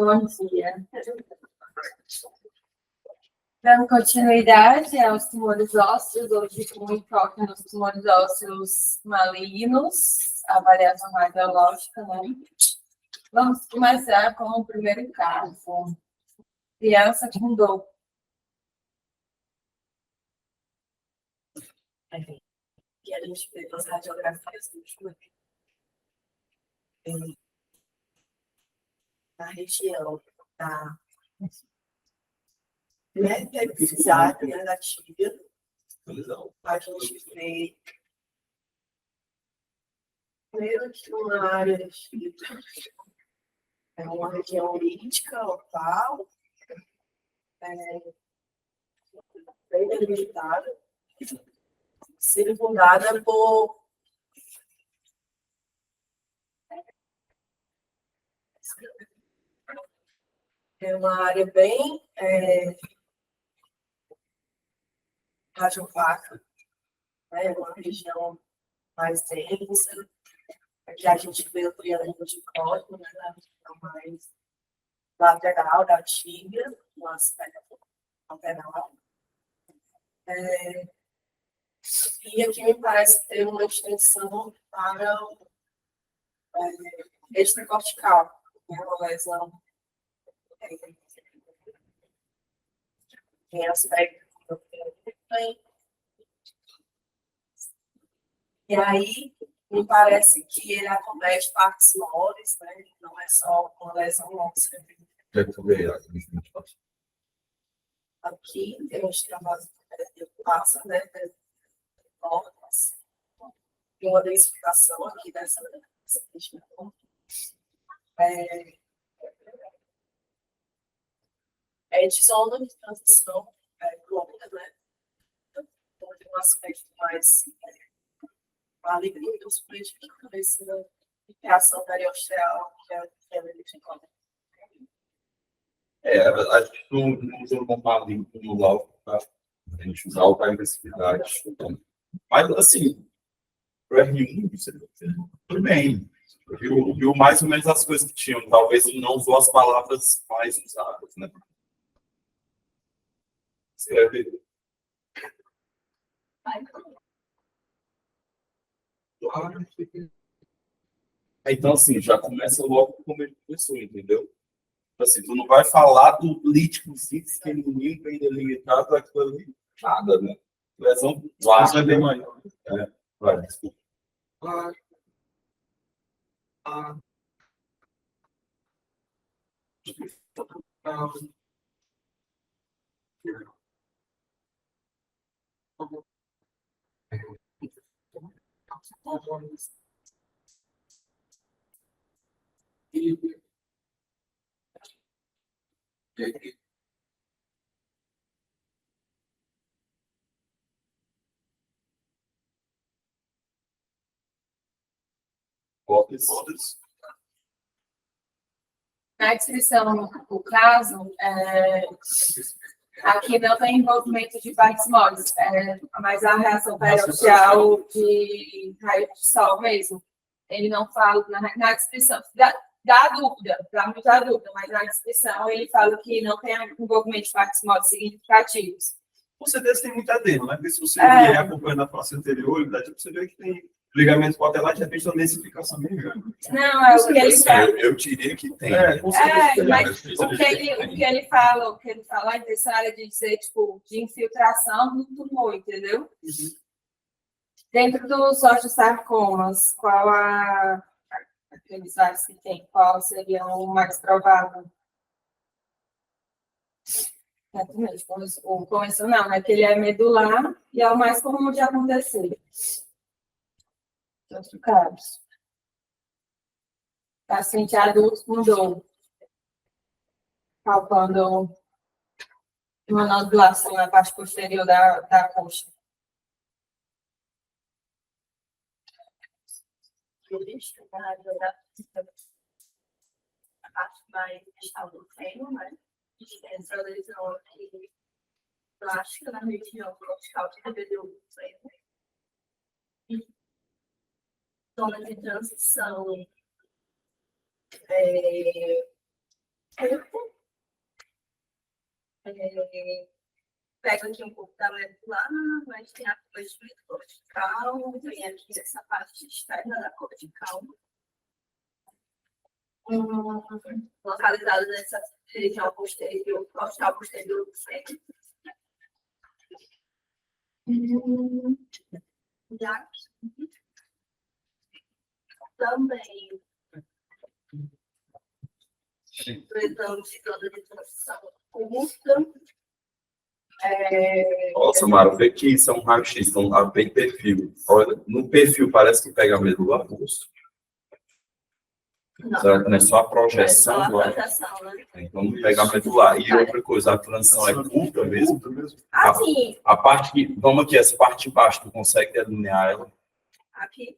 Bom dia. Dando continuidade aos tumores ósseos, hoje com enfoque nos tumores ósseos malignos, avaliação radiológica, né? Vamos começar com o primeiro caso. Criança com dor. E a gente vê as radiografias do joelho. Na região da metafisária da tíbia, a gente vê primeiro que uma área de é uma região lítica, local, bem delimitada, circundada por uma área bem radiovaca, né? Uma região mais densa. Aqui a gente vê o triângulo de código, né? Na região mais lateral da tíbia, no aspecto lateral. E aqui me parece ter uma extensão para extracortical, né? Uma lesão em aspecto. E aí, me parece que ele acomete partes mores, né? Não é só uma lesão óssea. Aqui temos trabalho de passa, né? E uma densificação aqui dessa região. É de zona de transição longa, né? Então, tem um aspecto mais maligno, principalmente essa reação periosteal, que é a verificada. A gente não usa o maligno no laudo, tá? A gente usa alta agressividade. Mas, assim, o R1, tudo bem. Viu mais ou menos as coisas que tinham. Talvez ele não usou as palavras mais usadas, né? Escreve. Então, assim, já começa logo como ele começou, entendeu? Assim, tu não vai falar do lítico pequenininho, bem delimitado, aquilo ali, nada, né? Lesão plástica bem maior. Vai, desculpa. Na descrição do caso, aqui não tem envolvimento de partes moles, mas a reação periosteal de raio de sol mesmo. Ele não fala na descrição, dá dúvida, dá muita dúvida, mas na descrição ele fala que não tem envolvimento de partes moles significativos. Com certeza tem muita adeno, né? Porque se você vier acompanhando a face anterior, dá tipo você vê que tem ligamento patelar, de repente a densificação bem grande. Não, é o que ele fala. Eu diria que tem. Mas o que ele fala a intenção era de dizer, tipo, de infiltração do tumor, entendeu? Uhum. Dentro dos osteosarcomas, aqueles vários que tem, qual seria o mais provável? Exatamente, o convencional, né? Que ele é medular e é o mais comum de acontecer. Outros casos. Paciente adulto com dor. Palpando uma nodulação na parte posterior da coxa. A parte mais distal do fêmur, né? Essa lesão aqui plástica na região cortical que revelou o fêmur. Zona de transição Pego aqui um pouco da medular, mas tem a coisa de cortical, tem aqui essa parte externa da cortical. Localizado nessa região posterior, costal posterior do freio. E aqui também precisamos de toda a transição curta. Nossa, Mara, vê que isso é um raio-x, então bem perfil. Olha, no perfil parece que pega a medula rosto. Certo? Não é só a projeção do ar. Né? Então não pega a medular. E outra coisa, a transição é curta mesmo. Assim, A parte que. Vamos aqui, essa parte de baixo, tu consegue delinear ela? aqui.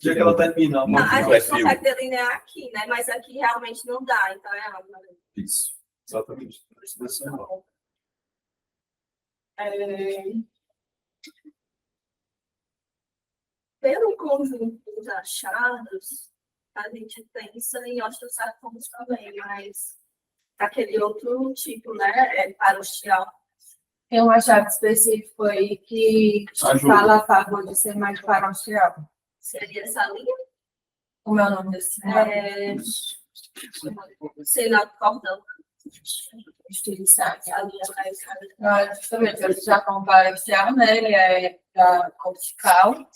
Já que ela termina, A gente consegue delinear aqui, né? Mas aqui realmente não dá, então é algo. Isso, exatamente. Pelo conjunto dos achados, a gente pensa em osteosarcomas também, mas aquele outro tipo, né? Parostial. Tem um achado específico aí que fala a favor de ser mais parostial. Seria essa linha? Como é o nome desse? Sinal de cordão. Estilizado. A linha mais Justamente, ele já com parostial, né? Ele é da cortical.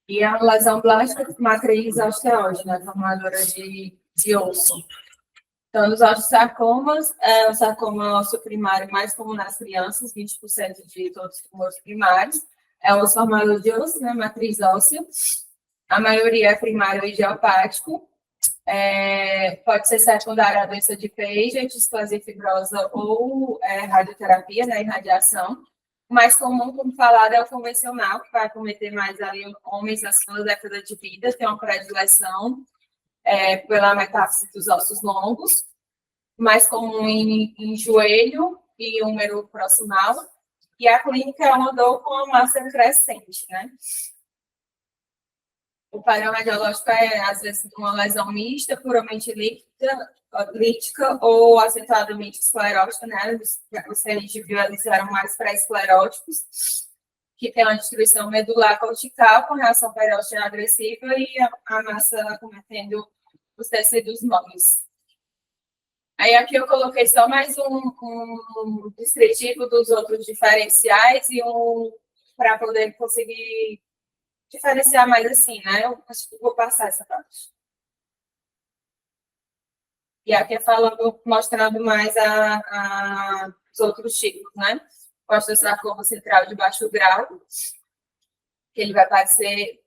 E a lesão blástica de matriz osteógena, formadora de osso. Então, nos osteosarcomas, o sarcoma ósseo primário mais comum nas crianças, 20% de todos os tumores primários. É o osso formador de osso, né, matriz óssea. A maioria é primário idiopático. Pode ser secundária à doença de Paget, displasia fibrosa ou radioterapia, né, irradiação. O mais comum, como falado, é o convencional, que vai acometer mais ali homens na segunda década de vida, tem uma predileção pela metáfise dos ossos longos, mais comum em joelho e húmero proximal, e a clínica é uma dor com a massa crescente, né? O padrão radiológico é, às vezes, uma lesão mista, puramente lítica ou acentuadamente esclerótica, né? Os que a gente viu ali eram mais pré-escleróticos, que tem uma distribuição medular cortical com reação perióstica agressiva e a massa acometendo os tecidos moles. Aí aqui eu coloquei só mais um descritivo dos outros diferenciais e para poder conseguir diferenciar mais assim, né? Eu acho que vou passar essa parte. E aqui é falando, mostrando mais os outros tipos, né? O osteosarcoma central de baixo grau, que ele vai parecer,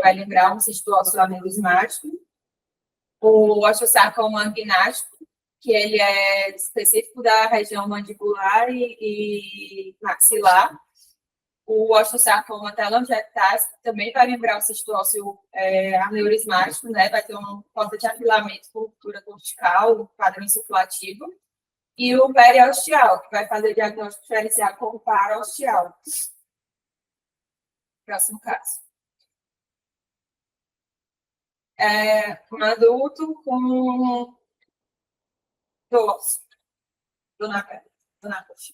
vai lembrar um cisto ósseo aneurysmático. O osteosarcoma angnático, que ele é específico da região mandibular e maxilar. O osteosarcoma telangiectásico também vai lembrar o cisto ósseo aneurismático, né? Vai ter uma falta de afilamento com ruptura cortical, padrão insuflativo. E o periosteal, que vai fazer diagnóstico diferencial com o parosteal. Próximo caso. Um adulto com dor na perna, na coxa.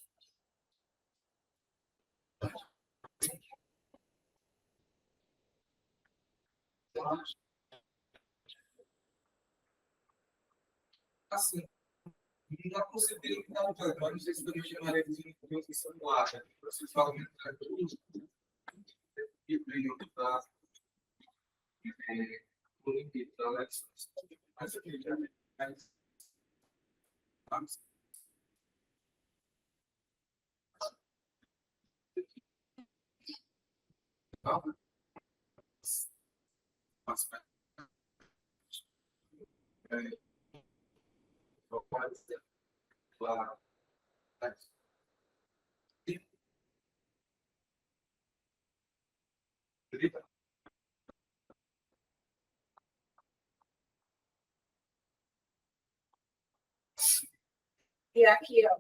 Assim, não considero que não tanto, mas não sei se também chamaria de nutrição no ar, né? Vocês falam que é tudo e brilho que está então, né? Mas aqui já claro. E aqui, ó.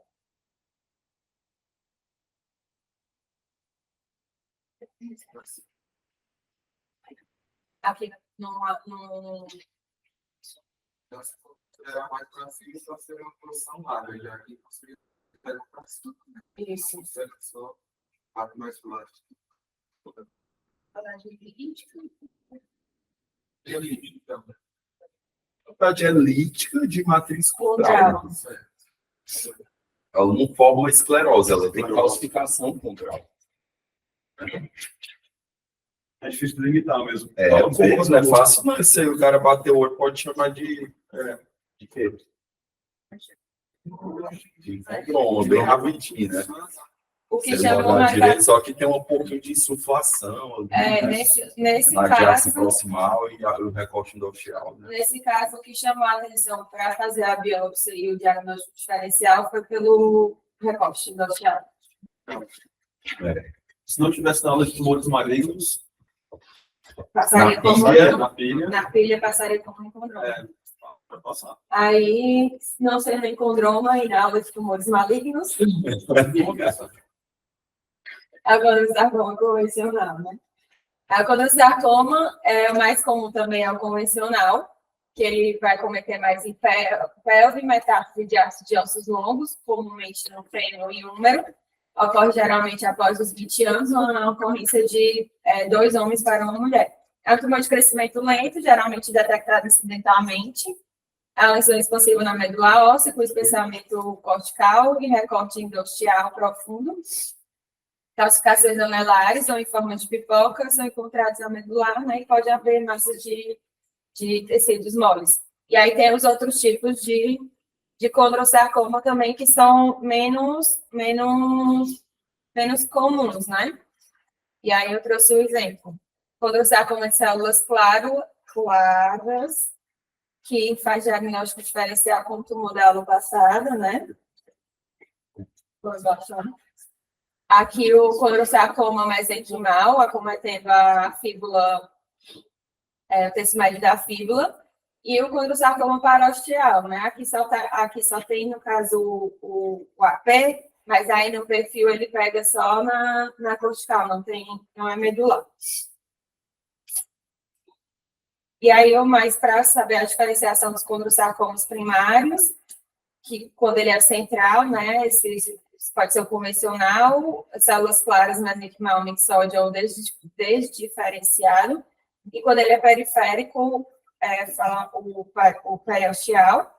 Aqui no Então, se for considerar mais para cima, só seria uma posição larga, já que você pega para cima. Isso. Só parte mais flácida. Elíptica. Na verdade, é elíptica de matriz condral. Ela não forma uma esclerose, ela tem calcificação condral. É difícil de limitar mesmo. É, não é fácil, mas se o cara bater o olho, pode chamar de quê? De condroma, bem rapidinho, né? O que Você chamou olhar mais direito, só que tem um pouquinho de insuflação ali, né? nesse Na diástase caso, proximal e o recorte endotelial, né? nesse caso, o que chamou a atenção para fazer a biópsia e o diagnóstico diferencial foi pelo recorte endotelial. Se não tivesse na aula de tumores malignos, Passaria como na pilha, na pilha, passaria como condroma. vai passar. Aí, não sendo em condroma e na aula de tumores malignos, agora o sarcoma convencional, né? Agora o sarcoma é o mais comum também, é o convencional, que ele vai cometer mais em pelve, metástase de ossos longos, comumente no fêmur e úmero. Ocorre geralmente após os 20 anos, ou na ocorrência de 2 homens para uma mulher. É um tumor de crescimento lento, geralmente detectado incidentalmente. A lesão expansiva na medula óssea, com espessamento cortical e recorte endotelial profundo. Calcificações anelares ou em forma de pipoca são encontradas na medular, né? E pode haver massa de tecidos moles. E aí tem os outros tipos de condrosarcoma também, que são menos comuns, né? E aí eu trouxe o exemplo. Condrosarcoma de células claras, que faz diagnóstico diferencial com o tumor da aula passada, né? Aqui o condrosarcoma mesenquimal, acometendo a fíbula, o tecido da fíbula, e o condrosarcoma parosteal, né? Aqui só tem, no caso, o AP, mas aí no perfil ele pega só na cortical, não é medular. E aí, mais para saber a diferenciação dos condrosarcomas primários, que quando ele é central, né? Esse pode ser o convencional, células claras, mesenquimal, mixóide ou desdiferenciado. E quando ele é periférico, o periosteal.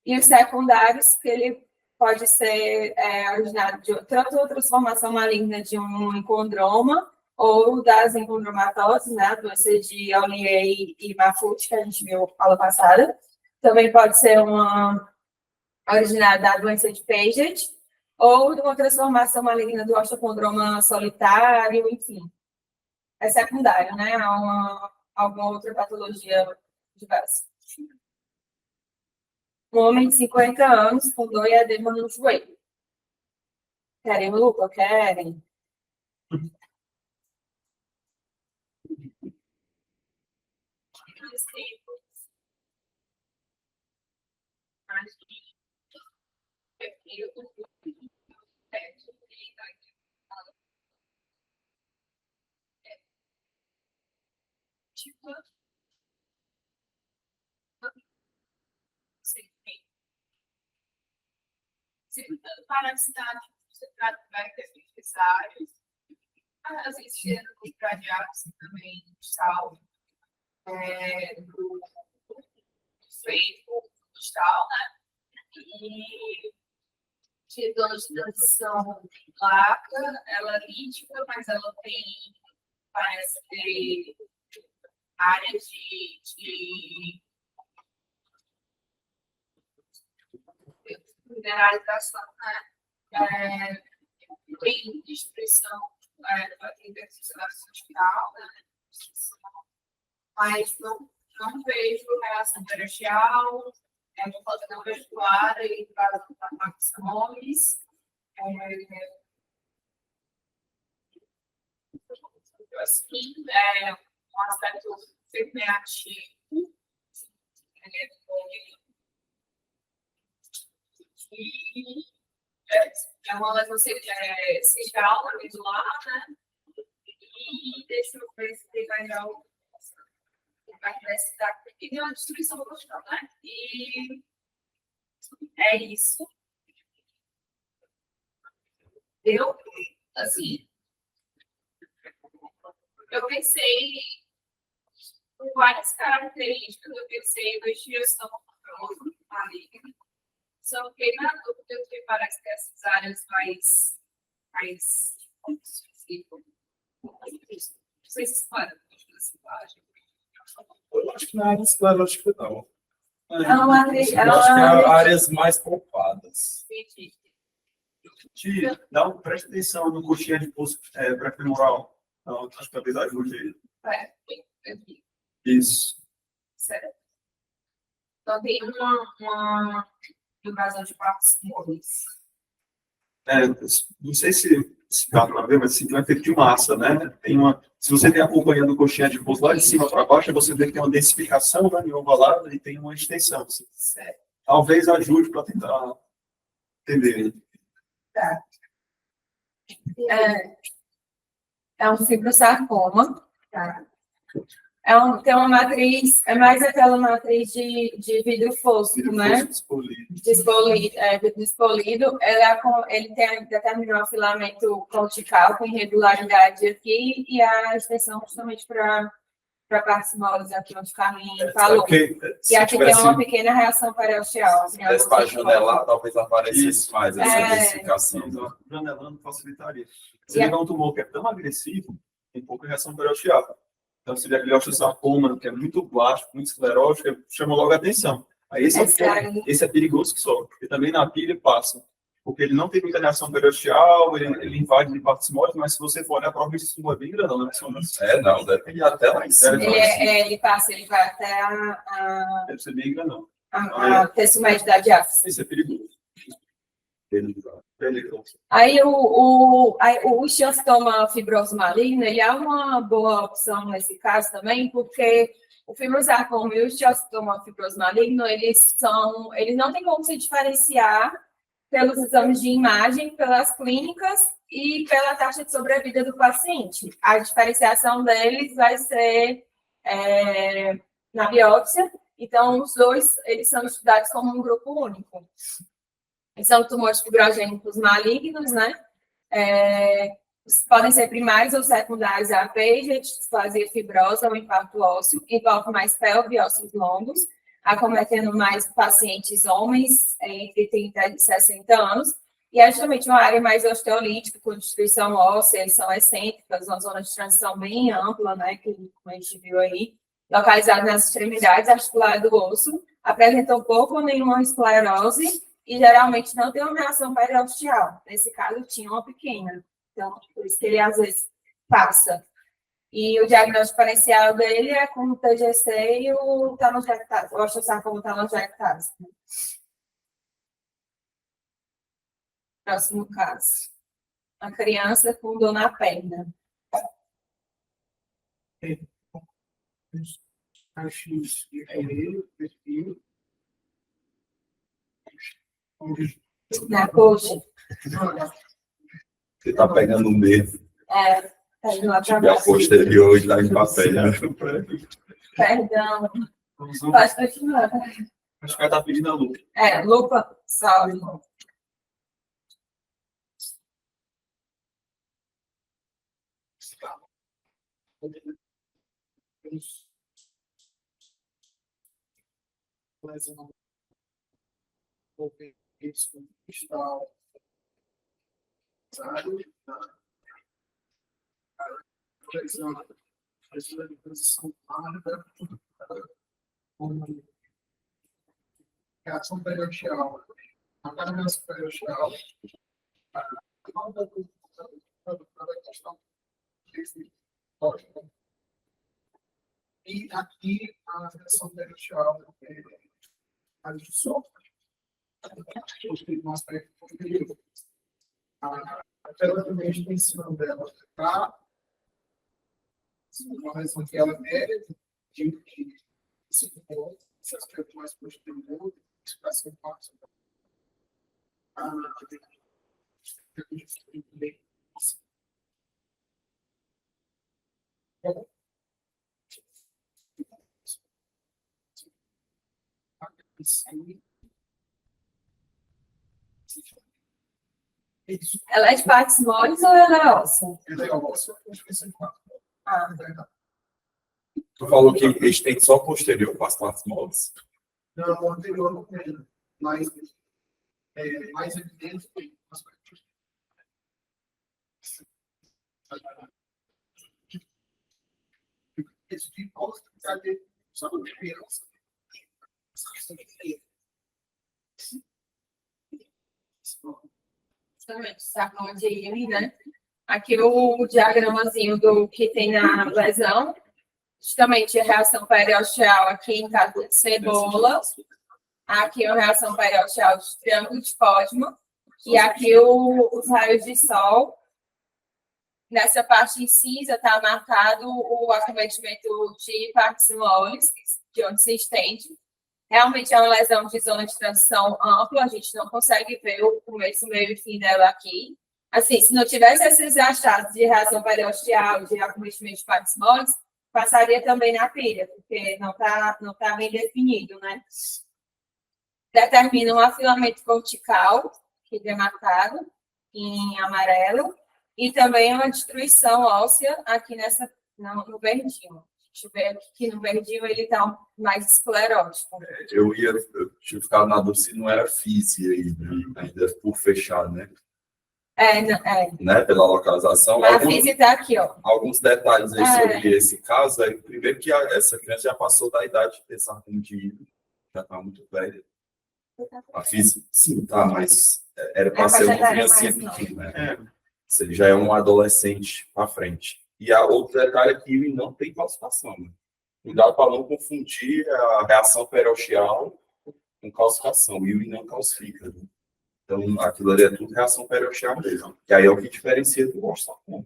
E os secundários, que ele pode ser originado de outra transformação maligna de um encondroma ou das encondromatoses, né, a doença de Ollier e Maffucci, que a gente viu na aula passada. Também pode ser originada da doença de Paget ou de uma transformação maligna do osteocondroma solitário, enfim. É secundário, né, a alguma outra patologia diversa. Um homem de 50 anos com dor e edema no joelho. Querem lupa? Querem? Parasitático, você trata bactérias necessárias. Às vezes, os radiados também, sal, do feito, tal, né? E de dores de transição placa, ela é lítica, mas ela tem, parece ter área de mineralização, né? Tem destruição, tem destruição hospital, né? Mas não vejo reação pericial, não pode não vejo clara e para homens. Assim, um aspecto fermentativo, e é uma lesão central na medular, né? E deixa eu ver se tem mais algo. parte da cidade, porque tem uma destruição total, né? E é isso. Eu, assim, eu pensei com várias características, eu pensei em gestão maligna. Só que na dúvida que parece que essas áreas mais não sei se para Eu acho que na área esclerótica não. é uma matriz, Eu acho que há áreas mais poupadas. Tia, dá um, preste atenção no coxinha de pulso pré-femoral. Não, acho que talvez ajude aí. Isso. certo. Então tem uma invasão de partes móveis. Não sei se dá para ver, mas tem um efeito de massa, né? Se você tem acompanhando o coxinha de pulso lá de cima para baixo, você vê que tem uma densificação, né, em ovalada e tem uma extensão. Certo. Talvez ajude para tentar entender. É um fibrosarcoma, tá? Tem uma matriz, é mais aquela matriz de vidro fosco, né? Vidro despolido. Ele tem determinado filamento cortical com irregularidade aqui e a extensão justamente para partes moles aqui onde o Carlinhos falou. E aqui tem uma pequena reação periosteal. Se tivesse para janelar, talvez aparecesse mais essa densificação. Janelando facilitaria. Se ele é um tumor que é tão agressivo, tem pouca reação periosteal. Então, se vier aquele osteosarcoma, que é muito plástico, muito esclerótico, chama logo a atenção. Aí esse é perigoso que só, porque também na pilha passa. Porque ele não tem muita reação periosteal, ele invade de partes móveis, mas se você for olhar, provavelmente esse tumor é bem grandão, né? Não, deve ir até lá em cima. Ele vai até Deve ser bem grandão. a terço-médio da diáfise. Esse é perigoso. Aí o osteostoma fibroso maligno, ele é uma boa opção nesse caso também, porque o fibrosarcoma e o osteostoma fibroso maligno, eles não têm como se diferenciar pelos exames de imagem, pelas clínicas e pela taxa de sobrevida do paciente. A diferenciação deles vai ser na biópsia, então os dois, eles são estudados como um grupo único. São tumores fibrogênicos malignos, né? Podem ser primários ou secundários a PEIGE, displasia fibrosa ou infarto ósseo, envolve mais pelve e ossos longos, acometendo mais pacientes homens entre 30 e 60 anos, e é justamente uma área mais osteolítica, com destruição óssea, eles são excêntricas, uma zona de transição bem ampla, né, que a gente viu aí, localizado nas extremidades articulares do osso, apresentam pouco ou nenhuma esclerose, e geralmente não tem uma reação periosteal. Nesse caso, tinha uma pequena. Então, por isso que ele às vezes passa. E o diagnóstico diferencial dele é com o TGC e o telangiectase, o osteosarcoma telangiectase. Próximo caso. A criança com dor na perna. Na coxa. Você está pegando o dedo. Pegando lá Tipo, a posterior está em papel. Perdão. Pode continuar. Acho que ela está pedindo a lupa. Lupa, salve. Reação periosteal. A cada reação periosteal. E aqui a reação periosteal a gente sofre. Pela primeira extensão dela está uma reação que ela é de esse aspecto mais posterior, expressão fácil. Ela é de partes moles ou ela é óssea? Ah, Tu falou que eles têm só posterior para as partes moles. Não, o anterior não tem, mas mais evidente foi as partes. Esse tipo de saber só o primeiro. justamente, sarcoma de Ewing, né? Aqui o diagramazinho do que tem na lesão, justamente a reação periosteal aqui em caso de cebola, aqui a reação periosteal de triângulo de Cosmo, e aqui os raios de sol. Nessa parte em cinza está marcado o acometimento de partes moles, de onde se estende. Realmente é uma lesão de zona de transição ampla, a gente não consegue ver o começo, meio e fim dela aqui. Assim, se não tivesse esses achados de reação periosteal, de acometimento de partes moles, passaria também na pilha, porque não tá bem definido, né? Determina um afilamento cortical, que é marcado em amarelo, e também uma destruição óssea aqui no verdinho. Deixa eu ver aqui que no verdinho ele está mais esclerótico. Eu tinha ficado na dúvida se não era física ainda por fechar, né? Né? Pela localização. A física está aqui, ó. Alguns detalhes aí sobre esse caso. Primeiro que essa criança já passou da idade de ter sarcoma de Ewing, já está muito velha. A física, sim, tá, mas era para ser uma criança pequena, né? Ele já é um adolescente para frente. E a outro detalhe é que Ewing não tem calcificação. Né? Cuidado para não confundir a reação periosteal com calcificação. O Ewing não calcifica. Né? Então, aquilo ali é tudo reação periosteal mesmo. E aí é o que diferencia do osteosarcoma.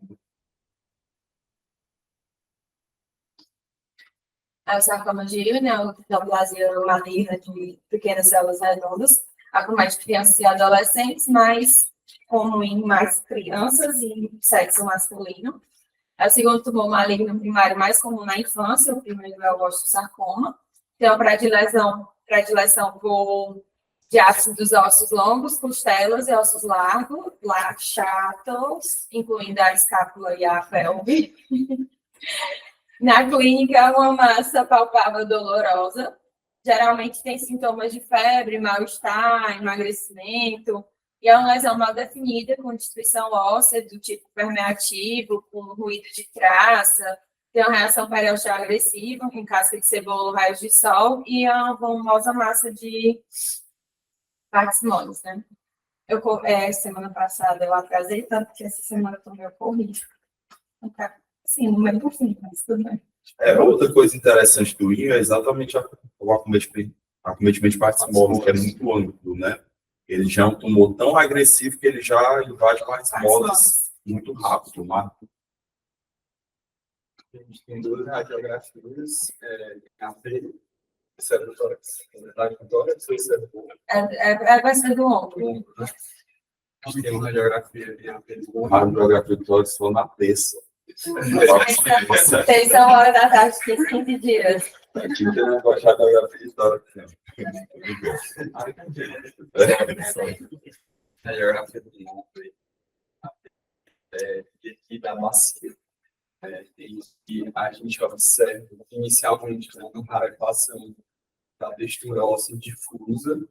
A sarcoma de Ewing, né, a neoplasia maligna de pequenas células redondas, acomete crianças e adolescentes, mas comum em mais crianças e sexo masculino. É o segundo tumor maligno primário mais comum na infância, o primeiro é o osteosarcoma. Tem uma predileção por diástase dos ossos longos, costelas e ossos largos, chatos, incluindo a escápula e a pelve. Na clínica, é uma massa palpável dolorosa. Geralmente tem sintomas de febre, mal-estar, emagrecimento. E é uma lesão mal definida, com destruição óssea do tipo permeativo, com ruído de traça, tem uma reação periosteal agressiva, com casca de cebola, raios de sol, e é uma volumosa massa de partes moles, né? Semana passada eu atrasei tanto que essa semana eu tô meio corrida. Sim, no meio do fim, mas tudo bem. Outra coisa interessante do Ewing é exatamente o acometimento de partes moles, que é muito amplo, né? Ele já é um tumor tão agressivo que ele já invade partes moles muito rápido, né? A gente tem duas radiografias, a pseudotórax. Na verdade, o tórax ou pseudotórax? Vai ser do ombro. A gente tem uma radiografia de A radiografia do tórax foi na terça. Tem só hora da tarde, 15 dias. Aqui tem uma radiografia de tórax. radiografia do ombro, e da bacia. E a gente observa inicialmente uma rarefação da textura óssea difusa,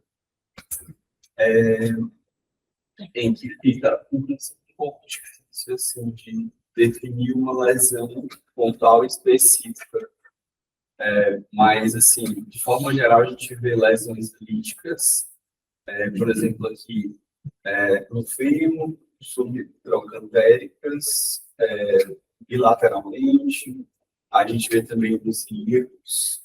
em que fica um pouco difícil assim, de definir uma lesão pontual específica. Mas, assim, de forma geral, a gente vê lesões líticas, por exemplo, aqui no fêmur, subtroncantéricas, bilateralmente. A gente vê também nos ilíacos,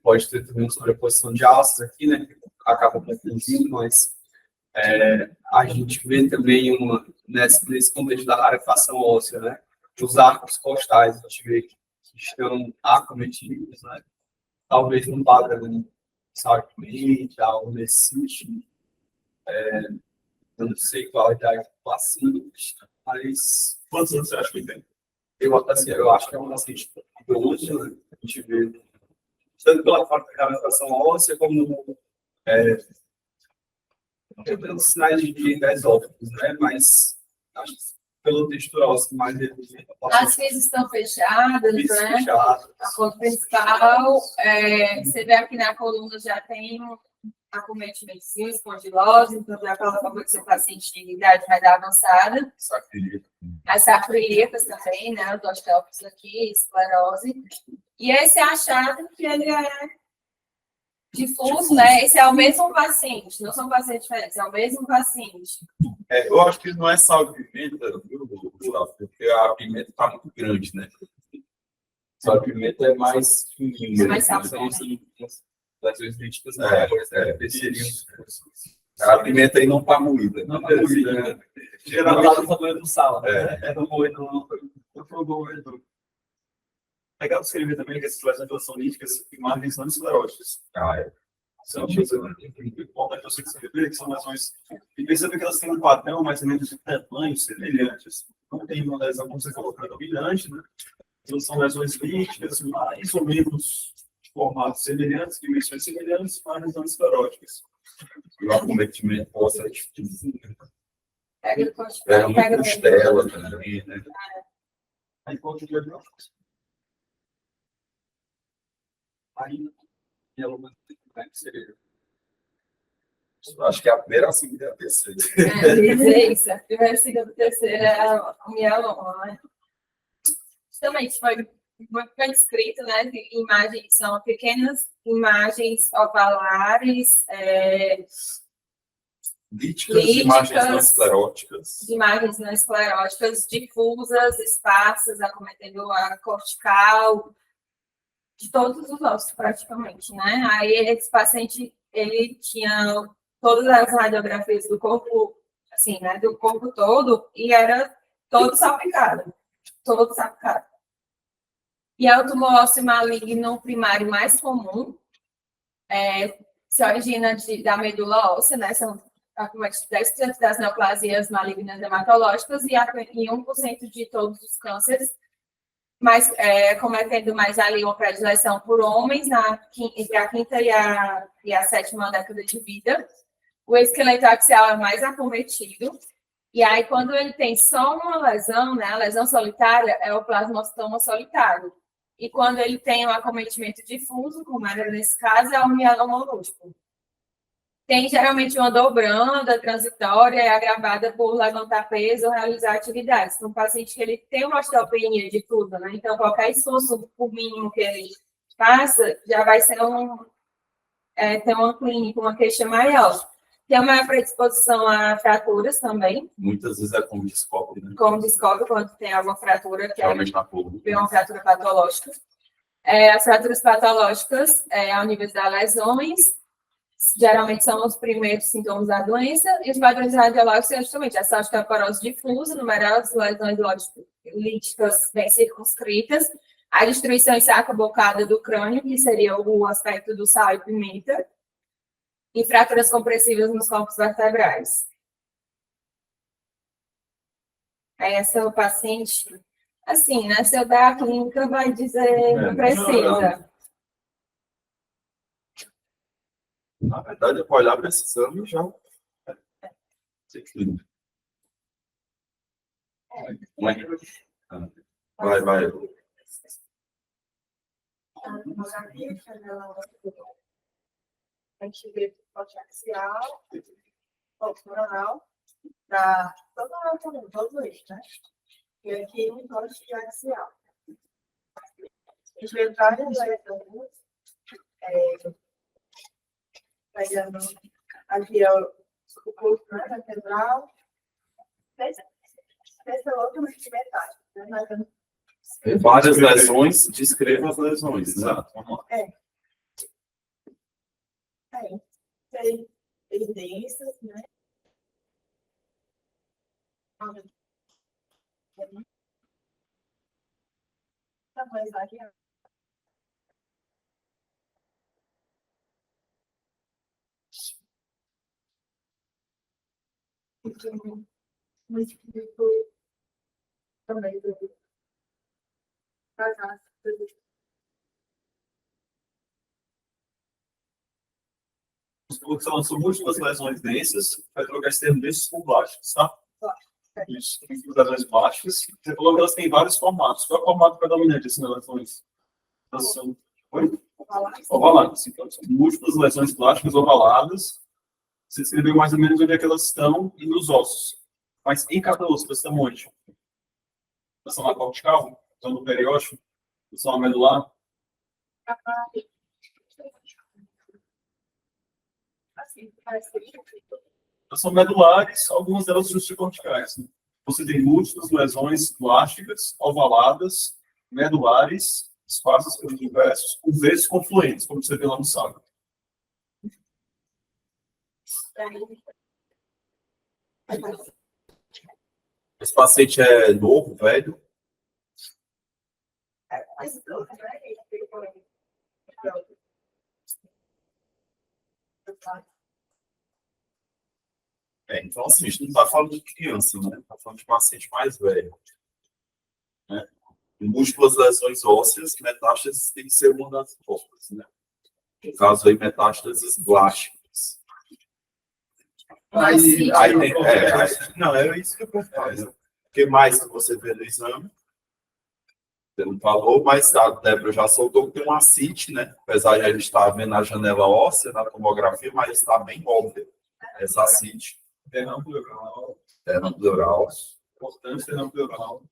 pode ter também uma sobreposição de alças aqui, né, que acaba confundindo, mas a gente vê também nesse contexto da rarefação óssea, né, os arcos costais, a gente vê que estão acometidos, né, talvez num padrão sarcomento, algo nesse sentido. Eu não sei qual é a idade do paciente, mas... Quantos anos você acha que tem? Eu acho que é uma paciente idosa, né? A gente vê tanto pela rarefação óssea como Tem sinais de exóticos, né? Mas acho que pelo textural, assim, mais reduzido. As vias estão fechadas, né? Fechado. A cor principal, você vê aqui na coluna já tem acometimento sim, espondilose, então já fala com que seu paciente tem idade mais avançada. Sacrilégio. As sacroiliacas também, né? Os osteópatas aqui, esclerose. E esse achado que ele é difuso, né? Esse é o mesmo paciente, não são pacientes diferentes, é o mesmo paciente. Eu acho que não é sal de pimenta, viu, Gustavo? Porque a pimenta está muito grande, né? Sal de pimenta é mais fininho. É mais né? saudável. Então, assim, lesões críticas seriam. A pimenta aí não está moída. Não é moída, né? Geralmente está doendo sal, né? É do moído, não foi moído. Legal descrever também que essas lesões são níticas e imagens não escleróticas. São importante você descrever que são lesões e perceber que elas têm um padrão mais ou menos de tamanhos semelhantes. Não tem uma lesão, como você colocou, predominante, né? Então, são lesões níticas, mais ou menos de formatos semelhantes, dimensões semelhantes, mas lesões escleróticas. E o acometimento pode ser difícil. Pega Pega muito costela também, né? Aí, quanto de diagnóstico? Aí, ela seria. Acho que a primeira, a segunda e a terceira. Isso, a primeira, segunda, terceira é o mieloma, né? Também foi descrito, né? De imagens, são pequenas imagens ovalares, Líticas, imagens não escleróticas. imagens não escleróticas, difusas, esparsas, acometendo a cortical, de todos os ossos, praticamente, né? Aí, esse paciente, ele tinha todas as radiografias do corpo, assim, né? Do corpo todo, e era todo salpicado. Todo salpicado. E é o tumor ósseo maligno primário mais comum, se origina da medula óssea, né? São 10% das neoplasias malignas hematológicas e 1% de todos os cânceres, mas cometendo mais ali uma predileção por homens entre a quinta e a sétima década de vida. O esqueleto axial é mais acometido. E aí, quando ele tem só uma lesão, né, a lesão solitária é o plasmostoma solitário. E quando ele tem um acometimento difuso, como era nesse caso, é o mieloma múltiplo. Tem geralmente uma dor branda, transitória e agravada por levantar peso ou realizar atividades. Então, um paciente que ele tem uma osteopenia difusa, né? Então, qualquer esforço, por mínimo que ele faça, já vai ser ter uma clínica, uma queixa maior. Tem uma predisposição a fraturas também. Muitas vezes é como descobre, né? Como descobre quando tem alguma fratura, que Realmente na coluna. é uma fratura patológica. As fraturas patológicas, ao nível das lesões, geralmente são os primeiros sintomas da doença, e os padrões radiológicos são justamente essa osteoporose difusa, numerosas lesões líticas bem circunscritas, a destruição em saco-bocada do crânio, que seria o aspecto do sal e pimenta, e fraturas compressivas nos corpos vertebrais. Aí essa paciente, assim, né, se eu der a clínica, vai dizer não precisa. Na verdade, é para olhar para esse exame e já. Vai. A gente vê o corte axial, o coronal, para todo isso, né? E aqui o corte axial. A gente vê várias lesões, pegando aqui o corpo vertebral, essa outra metálica, né? Várias lesões, descreva as lesões. Exato. Tem evidências, né? Tamanhos variados. Muito também do você lançou múltiplas lesões densas, vai trocar esse termo desses por blásticos, tá? Isso, lesões plásticas. Você falou que elas têm vários formatos. Qual é o formato predominante dessas lesões? Elas são ovaladas. Então, são múltiplas lesões plásticas ovaladas. Você escreveu mais ou menos onde é que elas estão e nos ossos. Mas em cada osso, elas estão onde? Elas estão na cortical? Estão no periósteo? Estão na medular? Elas são medulares, algumas delas justicorticais. Né? Você tem múltiplas lesões plásticas, ovaladas, medulares, espaços pelos diversos, com vezes confluentes, como você vê lá no sábio. Esse paciente é novo, velho? Então, assim, a gente não está falando de criança, né? Está falando de paciente mais velho. Né? Múltiplas lesões ósseas, metástases tem que ser uma das formas, né? No caso aí, metástases blásticas. Aí tem, não, era isso que eu perguntava. O que mais que você vê no exame? Você não falou, mas a Débora já soltou que tem um ascite, né? Apesar de a gente estar vendo a janela óssea na tomografia, mas está bem óbvio essa ascite. Terrão pleural. Terrão pleural. Importante terrão pleural.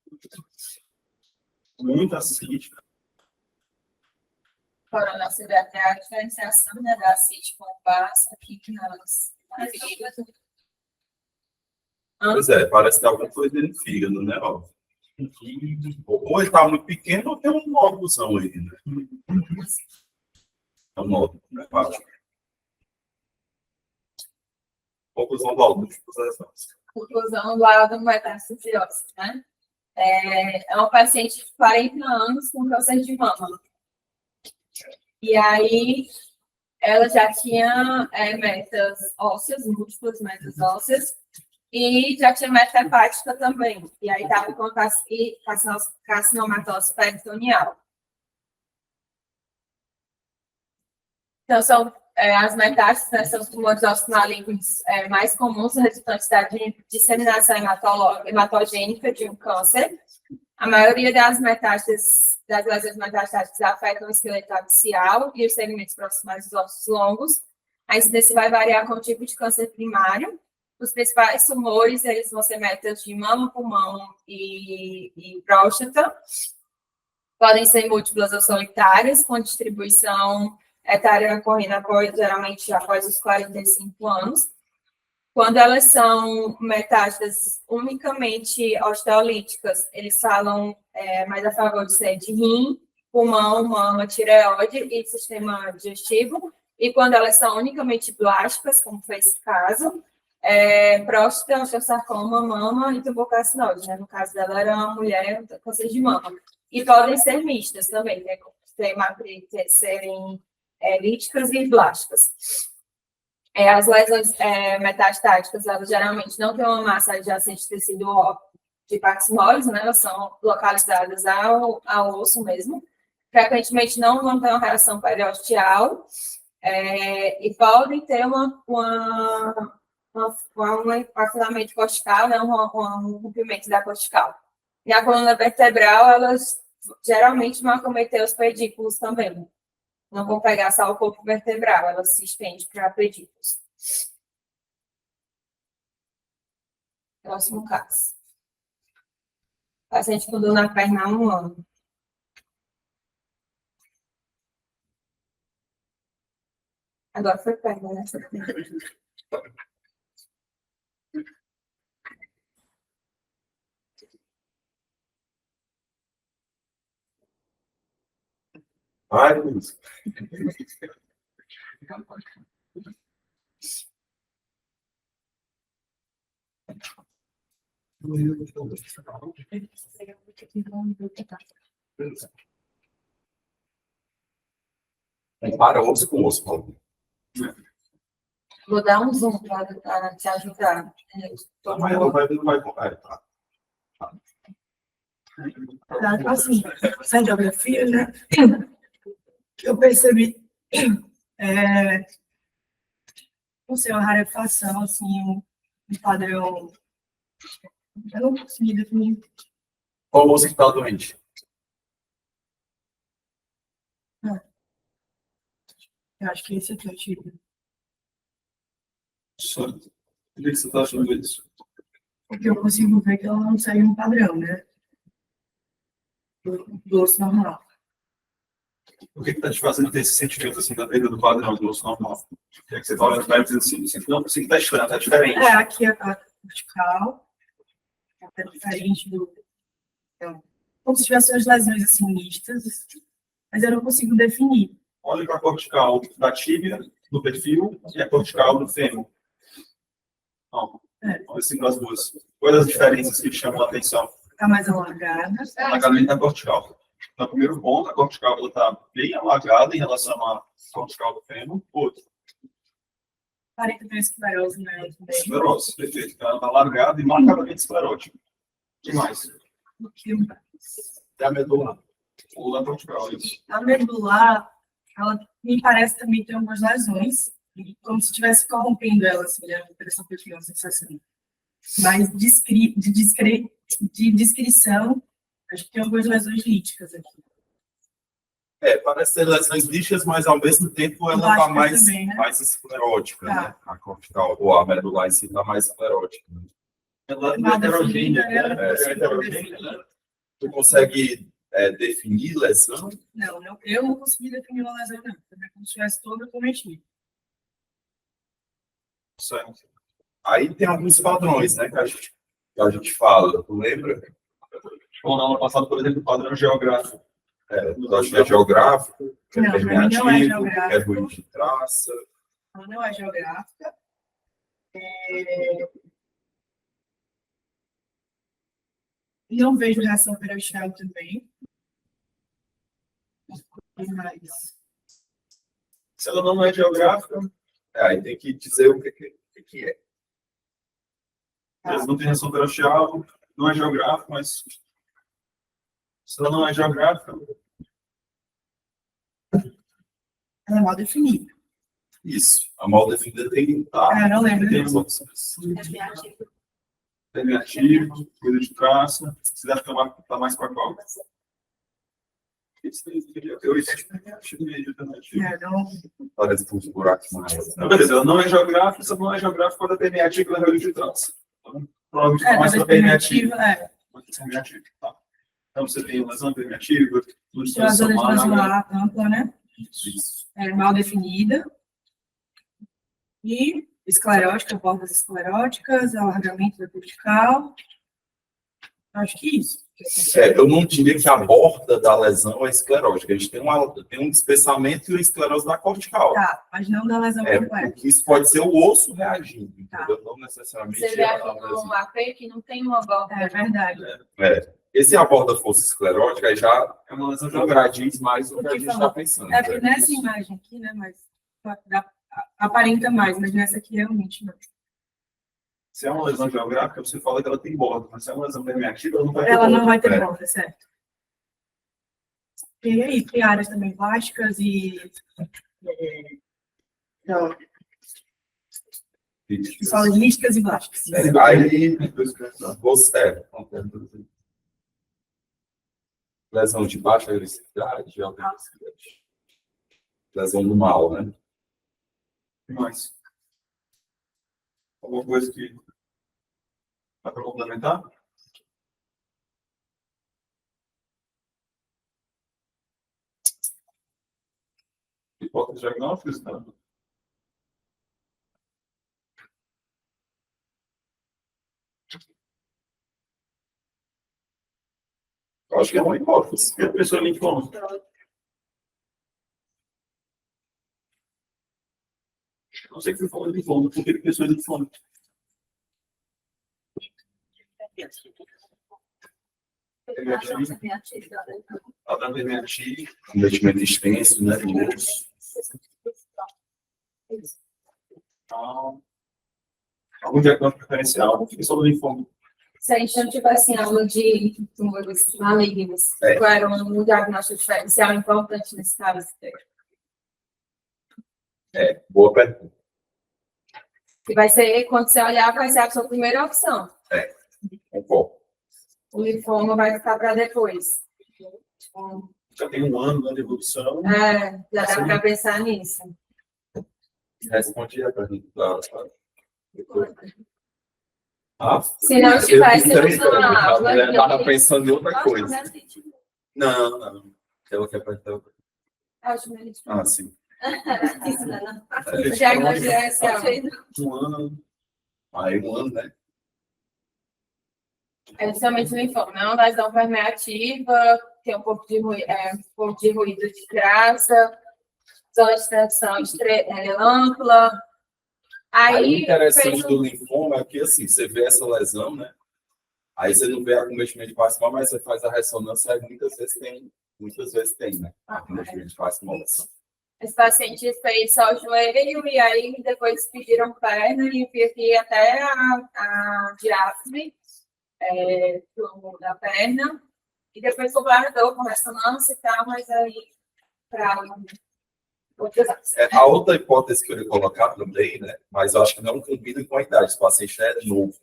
Muita ascite. Coronocida é a diferenciação, né, da ascite com base aqui nas fígado. Pois é, parece que tem alguma coisa no fígado, né? Ó. Ou ele está muito pequeno ou tem um nódulozão aí, né? É um nódulo, né? Conclusão do álbum. Conclusão lá do metastasis, né? É uma paciente de 40 anos com câncer de mama. E aí, ela já tinha metas ósseas, múltiplas metas ósseas, e já tinha meta hepática também. E aí, estava com carcinomatose peritoneal. Então, são as metástases, né, são os tumores ósseos malignos mais comuns, resultantes da disseminação hematogênica de um câncer. A maioria das metástases, das lesões metastáticas, afetam o esqueleto axial e os segmentos proximais dos ossos longos. A incidência vai variar com o tipo de câncer primário. Os principais tumores, eles vão ser metas de mama, pulmão e próstata. Podem ser múltiplas ou solitárias, com distribuição etária ocorrendo geralmente após os 45 anos. Quando elas são metástases unicamente osteolíticas, eles falam mais a favor de ser de rim, pulmão, mama, tireoide e sistema digestivo. E quando elas são unicamente blásticas, como foi esse caso, próstata, osteosarcoma, mama e tuberculose, né? No caso dela, era uma mulher com câncer de mama. E podem ser mistas também, né? Serem líticas e blásticas. As lesões metastáticas, elas geralmente não têm uma massa adjacente de tecido de paximose, né? Elas são localizadas ao osso mesmo. Frequentemente não têm uma reação periosteal e podem ter um afilamento cortical, né? Um rompimento da cortical. E a coluna vertebral, elas geralmente vão acometer os pedículos também. Não vão pegar só o corpo vertebral, ela se estende para pedículos. Próximo caso. Paciente com dor na perna há 1 ano. Agora foi perna, né? Ai, Luiz. Para osso com osso, Paulo. Vou dar um zoom para te ajudar. Vai. Assim, radiografia, né? Que eu percebi não sei, uma rarefação, assim, um padrão. Eu não consegui definir. Qual moça que está doente? Eu acho que esse aqui é o tipo. Só. Por que você está achando isso? Porque eu consigo ver que ela não segue um padrão, né? Do osso normal. O que está te fazendo ter esse sentimento assim da perda do padrão do osso normal? O que é que você está olhando para ele e diz assim, não, isso aqui está estranho, está diferente. É, aqui é a cortical. É diferente do. Então, como se tivessem as lesões assim mistas, mas eu não consigo definir. Olha para a cortical da tíbia, do perfil, e a cortical do fêmur. Não. Olha assim para as duas. Quais as diferenças que te chamam a atenção? Tá mais alongada. Alagamento da cortical. No primeiro ponto, a cortical está bem alagada em relação à cortical do fêmur. Outro, Parece ter esclerose, né? Também. esclerose, perfeito. Ela está alargada e marcadamente esclerótica. O que mais? O que É a medula. Ou da cortical, isso. A medular, ela me parece também ter algumas lesões, como se estivesse corrompendo ela, assim, a impressão que eu tinha, uma sensação. Mas de descrição, acho que tem algumas lesões líticas aqui. Parece ter lesões lixas, mas ao mesmo tempo ela Plástica está mais, também, né? mais esclerótica, Tá. né? A cortical, ou a medular em si está mais esclerótica. Né? Ela é Nada heterogênea, definida, né? né? É heterogênea, né? Tu consegue definir lesão? Não, eu não consegui definir uma lesão, não. Também como se estivesse toda cometida. Certo. Aí tem alguns padrões, né, que a gente fala. Tu lembra? Ou na aula passada, por exemplo, o padrão geográfico. Tu acha que é geográfico, que é Não, pra mim não é permeativo, que é geográfico. ruim de traça. Ela não é geográfica. Não vejo reação periosteal também. Mas Se ela não é geográfica, Aí tem que dizer o que é. eles não têm reação periosteal, não é geográfico, mas se ela não é geográfica, ela é mal definida. Isso. A mal definida tem que estar. Não lembro. Tem as opções. permeativo, coisa de traça. Você acha que está mais com a qual? Não, Parece que tem uns buracos mais. Não, beleza, ela não é geográfica, se ela não é geográfica, quando é permeativa, ela é coisa de traça. Então, provavelmente está mais para permeativa. Permeativa, tá. Então você tem lesão permeativa, Estrutura vascular ampla, né? Isso. Mal definida. E esclerótica, bordas escleróticas, alargamento da cortical. Acho que isso. Eu não diria que a borda da lesão é esclerótica. A gente tem um espessamento e uma esclerose da cortical. Tá, mas não da lesão completa. Porque isso pode ser o osso reagindo, Tá. entendeu? Não necessariamente Você vê a aqui lesão. no AP que não tem uma borda. É verdade. E se a borda fosse esclerótica, aí já é uma lesão contradiz mais o que a gente está pensando. É porque nessa imagem aqui, né, mas aparenta mais, mas nessa aqui realmente não. Se é uma lesão geográfica, você fala que ela tem borda, mas se é uma lesão permeativa, ela não vai ter Ela borda. não vai ter borda, certo? E aí, tem áreas também plásticas e. Não, só lísticas e plásticas. Aí você lesão de baixa agressividade, alta agressividade. Lesão do mal, né? O que mais? Alguma coisa que dá para complementar? Hipóteses diagnósticas? Não. Eu acho que é uma hipótese. E a pessoa linfoma? Não sei que você falou de linfoma. Por que a pessoa linfoma? Ela dá permeativo. Investimento extenso, né? Algum diagnóstico diferencial? Fica só do linfoma. Se a gente não tivesse aula de tumores malignos, qual era um diagnóstico diferencial importante nesse caso? Boa pergunta. Que vai ser, quando você olhar, vai ser a sua primeira opção. Concordo. O linfoma vai ficar para depois. Já tem um ano de evolução. Já dá para pensar nisso. Responde a pergunta. Ah, Se não tivesse eu funcionado, estava pensando em outra coisa. Não. Ela quer perguntar. Ah, sim. Já que não tivesse Um ano. Aí, um ano, né? é justamente o linfoma, não lesão permeativa, tem um pouco de ruído de traça, zona de extensão ampla. O Aí, interessante do linfoma é que, assim, você vê essa lesão, né? Aí você não vê acometimento parcial, mas você faz a ressonância e muitas vezes tem, né? Acometimento parcial. esse paciente fez só o joelho e aí depois pediram perna e vi aqui até a diástase da perna. E depois foi guardou com ressonância e tal, mas aí para outras áreas. A outra hipótese que eu ia colocar também, né? Mas eu acho que não combina com a idade. O paciente é novo.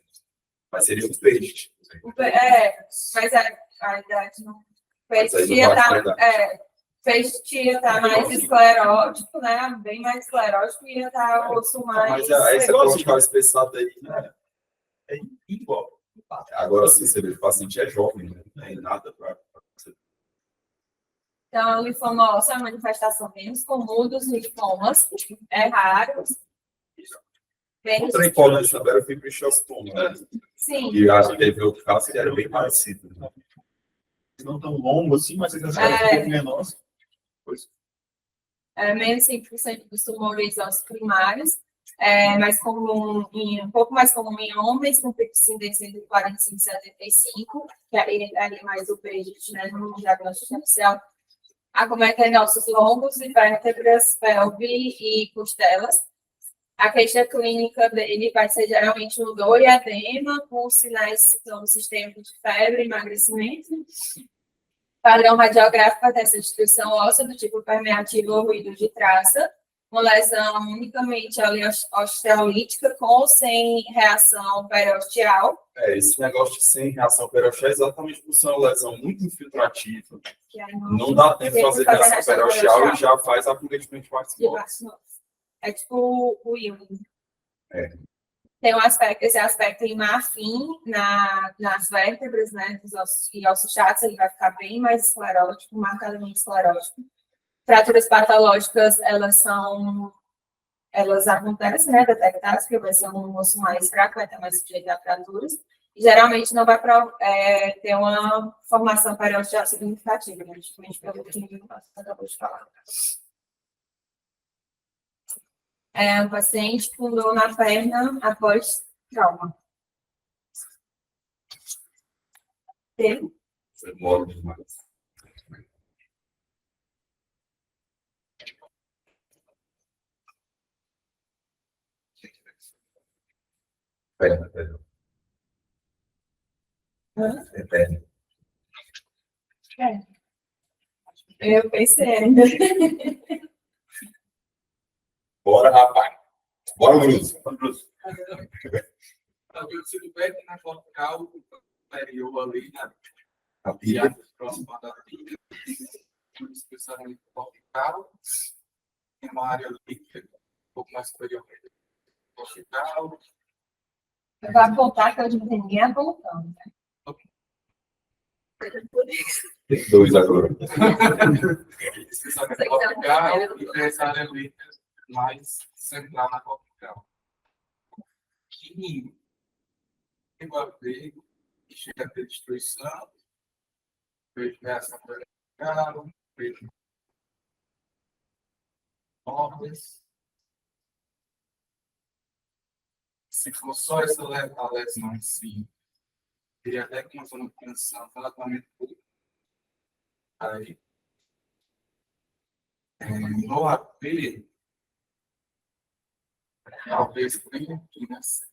Mas seria um peixe. Mas a idade não. Peixe tá mais esclerótico, né? Bem mais esclerótico e ia estar osso mais. Mas essa cortical espessada aí, né? É igual. Agora sim, você vê que o paciente é jovem, né? Não tem nada para. Então, o linfoma ósseo é a manifestação menos comum dos linfomas, é raro. Outra hipótese também era o fibroxostoma, né? Sim. E acho que teve outro caso que era bem parecido. Né? Não tão longo assim, mas eles eram um pouco menores. Menos 5% dos tumores ósseos primários, um pouco mais comum em homens, com incidência entre 45 e 75, que aí mais o PEGIT, né, no diagnóstico inicial. Acometem ossos longos e vértebras, pelve e costelas. A queixa clínica dele vai ser geralmente um dor e edema, com sinais sistêmicos de febre e emagrecimento. Padrão radiográfico dessa destruição óssea do tipo permeativo ou ruído de traça, uma lesão unicamente osteolítica com ou sem reação periosteal. Esse negócio de sem reação periosteal é exatamente por ser uma lesão muito infiltrativa. Não dá tempo de fazer reação periosteal e já faz acometimento parcial. É tipo o Ewing. Tem esse aspecto em marfim nas vértebras, né, dos ossos e ossos chatos, ele vai ficar bem mais esclerótico, marcadamente esclerótico. Fraturas patológicas, elas acontecem, né, detectadas, porque vai ser um osso mais fraco, vai ter mais sujeito a fraturas, e geralmente não vai ter uma formação periosteal significativa, né, justamente pelo que eu acabou de falar. Um paciente com dor na perna após trauma. Tem? Você mora demais. Perna. É perna. Eu pensei ainda. Bora, rapaz. Bora, Bruce. Eu sigo bem na cortical, superior ali, A pilha. próxima da pilha, especialmente cortical, tem uma área ali que é um pouco mais superior cortical. Eu vou apontar que eu não tenho ninguém apontando. Tem dois agora. Especialmente cortical e tem essa área ali mais central na cortical. Que chega a ver, que chega a ter destruição, vejo reação vertical, vejo móveis. Se for só essa lesão em si, teria até que uma zona de tensão, tratamento público. Aí, no AP, talvez tenha que nessa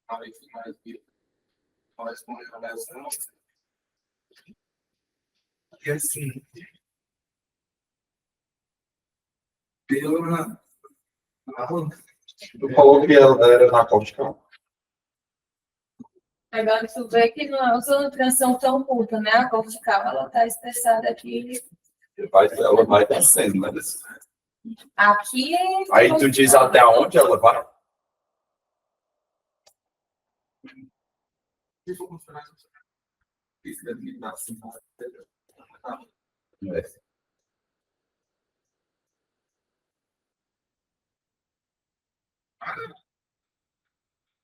talvez mais de corresponde à lesão. E assim, pela Tu falou que ela era na cortical. Agora tu vê que não é uma transição tão curta, né? A cortical, ela tá expressada aqui. Ela vai descendo, né? Aqui. Aí tu diz até onde ela vai? É.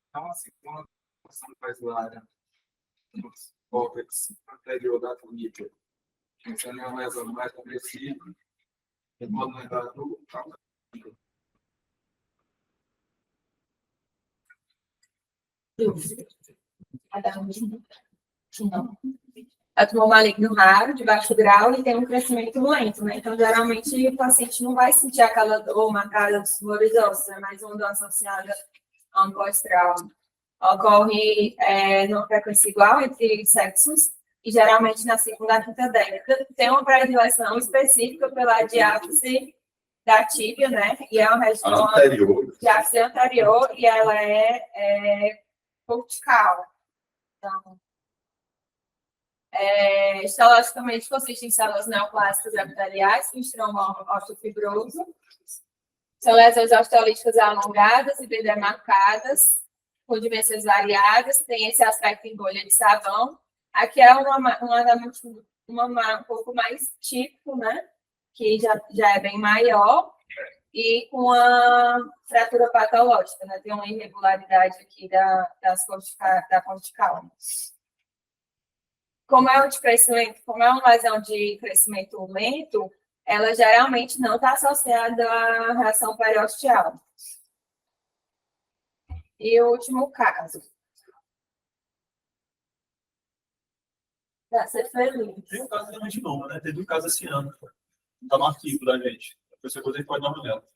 Então, assim, quando você faz lá, né, nos córtex anterior da clínica, pensando em uma lesão mais agressiva, e quando não é dado, Não. É tumor maligno raro, de baixo grau, e tem um crescimento lento, né? Então, geralmente, o paciente não vai sentir aquela dor marcada dos tumores ósseos, é mais uma dor associada a um pós-trauma. Ocorre numa frequência igual entre sexos, e geralmente na segunda e quinta década. Tem uma predileção específica pela diáfise da tíbia, né? E é uma região Anterior. diáfise anterior, e ela é cortical. Então, histologicamente consiste em células neoplásicas epiteliais com estroma osteofibroso. São lesões osteolíticas alongadas e bem demarcadas, com dimensões variadas, tem esse aspecto em bolha de sabão. Aqui é um pouco mais típico, né? Que já é bem maior e com a fratura patológica, né? Tem uma irregularidade aqui da cortical. Como é uma lesão de crescimento lento, ela geralmente não está associada à reação periosteal. E o último caso. Para ser feliz. Tem um caso realmente novo, né? Teve um caso esse ano. Tá no arquivo da gente. A pessoa que a gente pode dar uma olhada.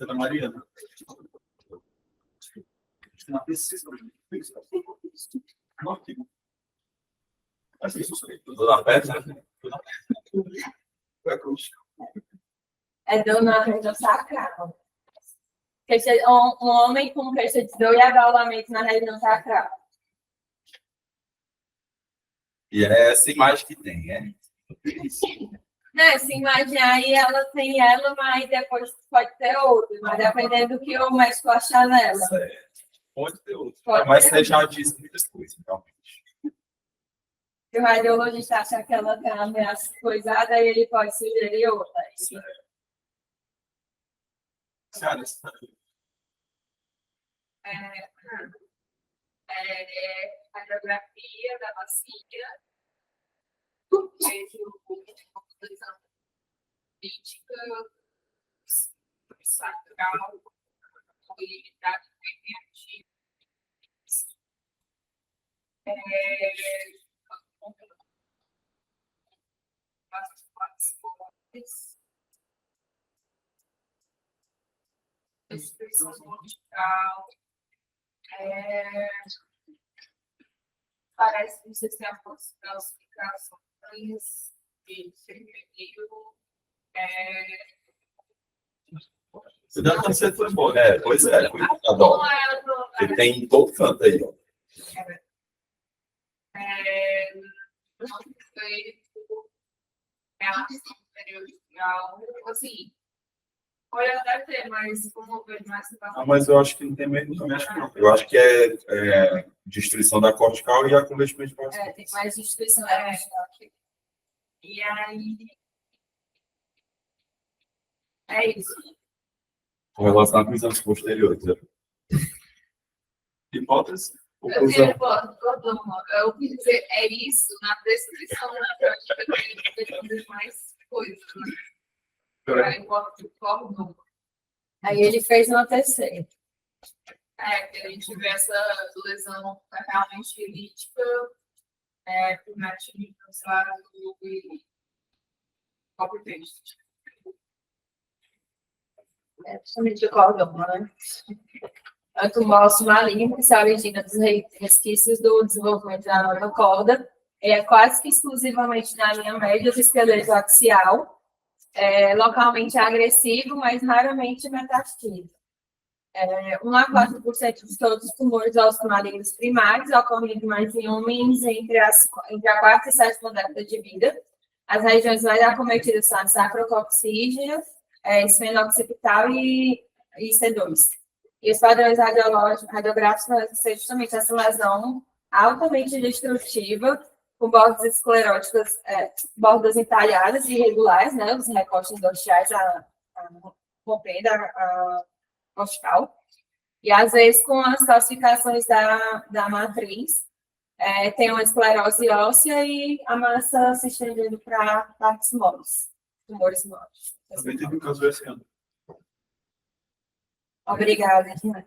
É da Mariana. Na pesquisa. No arquivo. Assim, isso aí. Tudo na pedra? É dor na região sacral. Um homem com queixa de dor e abaulamento na região sacral. E é essa imagem que tem, é? Né, se imaginar aí, ela tem ela, mas depois pode ter outra, mas dependendo do que o médico achar nela. Pode ter outro. Pode Mas ter. você já disse muitas coisas, realmente. Se o radiologista achar que ela tem ameaça coisada, aí ele pode sugerir outra. Cara, Radiografia da bacia, política, sacral, mobilidade recreativa, expressão vertical, parece que vocês têm a calcificações de feminino, cuidado quando você for embora. Pois é, adoro. Ele tem em todo canto aí, ó. Assim, olha, deve ter, mas como ver mais Ah, mas eu acho que não tem mesmo, também acho que não. Eu acho que é destruição da cortical e acometimento de cortical. tem mais destruição aqui. E aí. É isso. Com relação a exames posteriores. Hipótese? Eu quis dizer, é isso, na descrição da prática, tem mais coisas. Aí ele fez uma terceira. Que a gente vê essa lesão realmente elíptica, primativo, cansado e copy-paste. Principalmente o cordão, né? A tumulso maligno que se origina dos resquícios do desenvolvimento da nova corda, é quase que exclusivamente na linha média do esqueleto axial, localmente agressivo, mas raramente metastático. 1 a 4% de todos os tumores malignos primários ocorrem mais em homens entre a 4 e 7 década de vida. As regiões mais acometidas são a sacrococcígea, esfenooccipital e C2. E os padrões radiográficos vão ser justamente essa lesão altamente destrutiva, com bordas escleróticas, bordas entalhadas e irregulares, né, os recortes endosteriais rompendo a costal, e às vezes com as calcificações da matriz, tem uma esclerose óssea e a massa se estendendo para partes moles, tumores moles. Também teve um caso esse ano. Obrigada, Diana.